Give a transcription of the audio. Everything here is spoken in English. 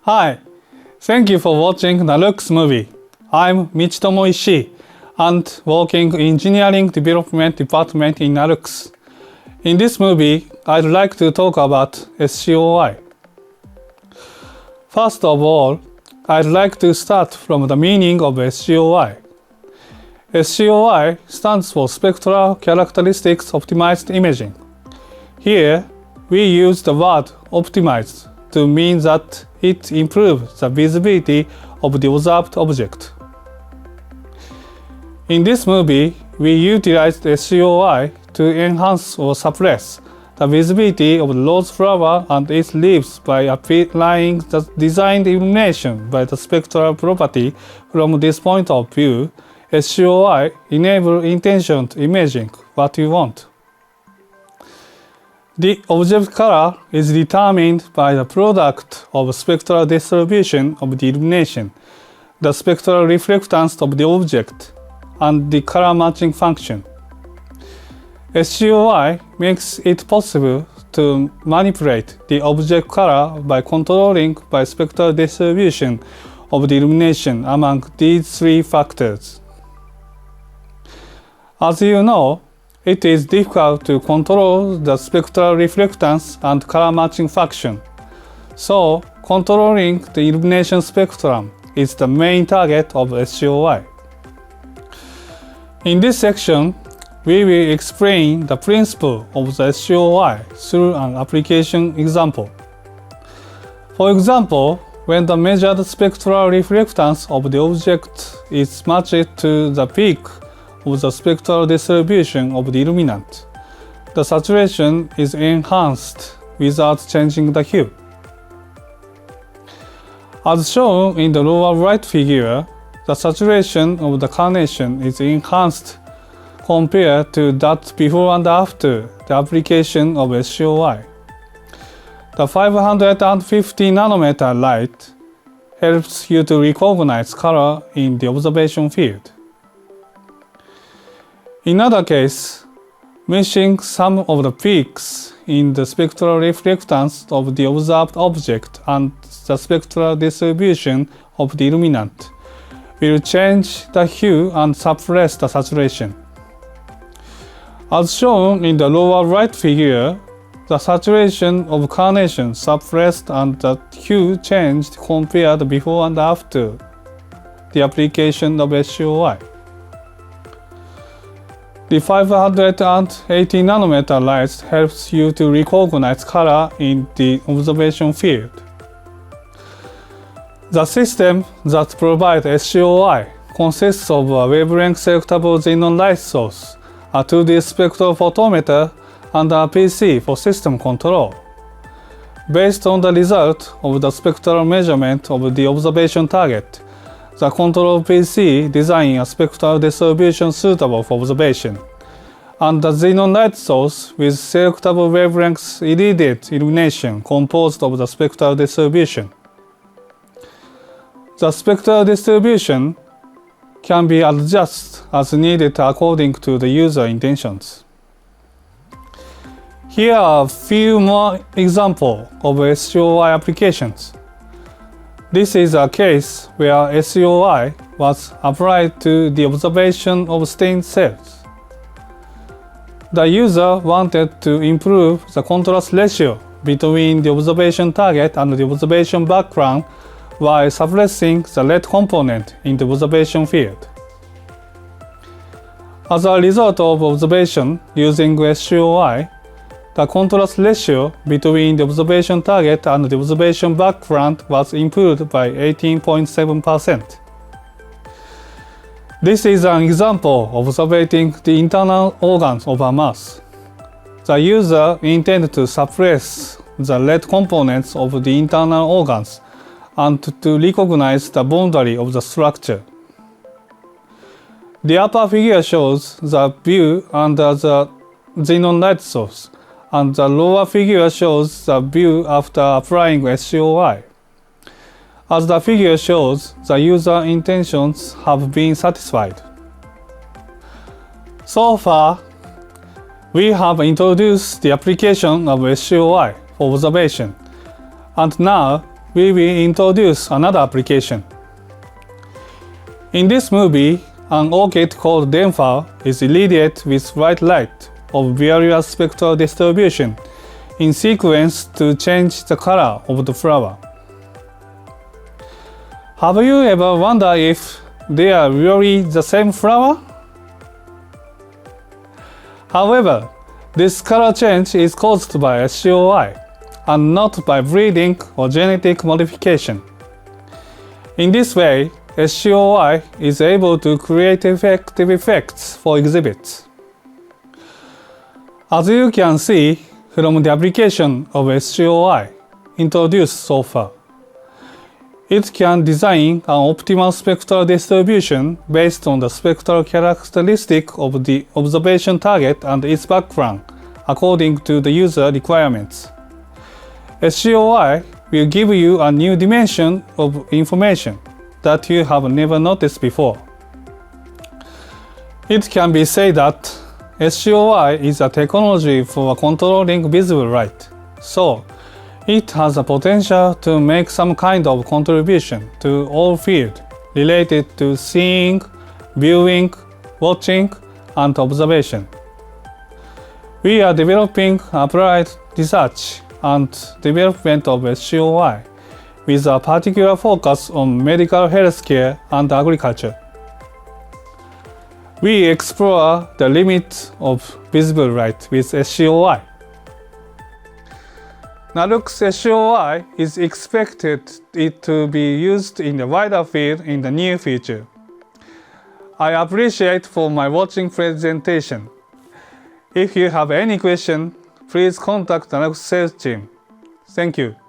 Hi, thank you for watching the Lux movie. I'm Michitomo Ishii and working in Engineering Development Department in Lux. In this movie, I'd like to talk about SCOI. First of all, I'd like to start from the meaning of SCOI. SCOI stands for Spectral Characteristics Optimized Imaging. Here, we use the word optimized to mean that it improves the visibility of the observed object. In this movie, we utilized SCOI to enhance or suppress the visibility of the rose flower and its leaves by applying the designed illumination by the spectral property. From this point of view, SCOI enables intentioned imaging what you want. The object color is determined by the product of spectral distribution of the illumination, the spectral reflectance of the object, and the color matching function. SCOI makes it possible to manipulate the object color by controlling by spectral distribution of the illumination among these three factors. As you know, it is difficult to control the spectral reflectance and color matching function. So, controlling the illumination spectrum is the main target of SCOI. In this section, we will explain the principle of the SCOI through an application example. For example, when the measured spectral reflectance of the object is matched to the peak of the spectral distribution of the illuminant, the saturation is enhanced without changing the hue. As shown in the lower right figure, the saturation of the carnation is enhanced compared to that before and after the application of SCOI. The 550 nanometer light helps you to recognize color in the observation field. In other case, missing some of the peaks in the spectral reflectance of the observed object and the spectral distribution of the illuminant will change the hue and suppress the saturation. As shown in the lower right figure, the saturation of carnation suppressed and the hue changed compared before and after the application of SCOI. The 580 nanometer light helps you to recognize color in the observation field. The system that provides SCOI consists of a wavelength selectable xenon light source, a 2D spectrophotometer, and a PC for system control. Based on the result of the spectral measurement of the observation target, the control PC designs a spectral distribution suitable for observation, and the xenon light source with selectable wavelength irradiated illumination composed of the spectral distribution. The spectral distribution can be adjusted as needed according to the user intentions. Here are a few more examples of SCOI applications. This is a case where SCOI was applied to the observation of stained cells. The user wanted to improve the contrast ratio between the observation target and the observation background while suppressing the red component in the observation field. As a result of observation using SCOI, the contrast ratio between the observation target and the observation background was improved by 18.7%. This is an example of observing the internal organs of a mouse. The user intended to suppress the red components of the internal organs and to recognize the boundary of the structure. The upper figure shows the view under the xenon light source, and the lower figure shows the view after applying SCOI. As the figure shows, the user intentions have been satisfied. So far, we have introduced the application of SCOI for observation, and now we will introduce another application. In this movie, an orchid called Denphar is irradiated with bright light of various spectral distribution in sequence to change the color of the flower. Have you ever wondered if they are really the same flower? However, this color change is caused by SCOI and not by breeding or genetic modification. In this way, SCOI is able to create effective effects for exhibits. As you can see from the application of SCOI introduced so far, it can design an optimal spectral distribution based on the spectral characteristic of the observation target and its background according to the user requirements. SCOI will give you a new dimension of information that you have never noticed before. It can be said that SCOI is a technology for controlling visible light, so it has a potential to make some kind of contribution to all fields related to seeing, viewing, watching, and observation. We are developing applied research and development of SCOI with a particular focus on medical healthcare and agriculture. We explore the limits of visible light with SCOI. NALUX SCOI is expected to be used in a wider field in the near future. I appreciate for my watching presentation. If you have any question, please contact NALUX sales team. Thank you.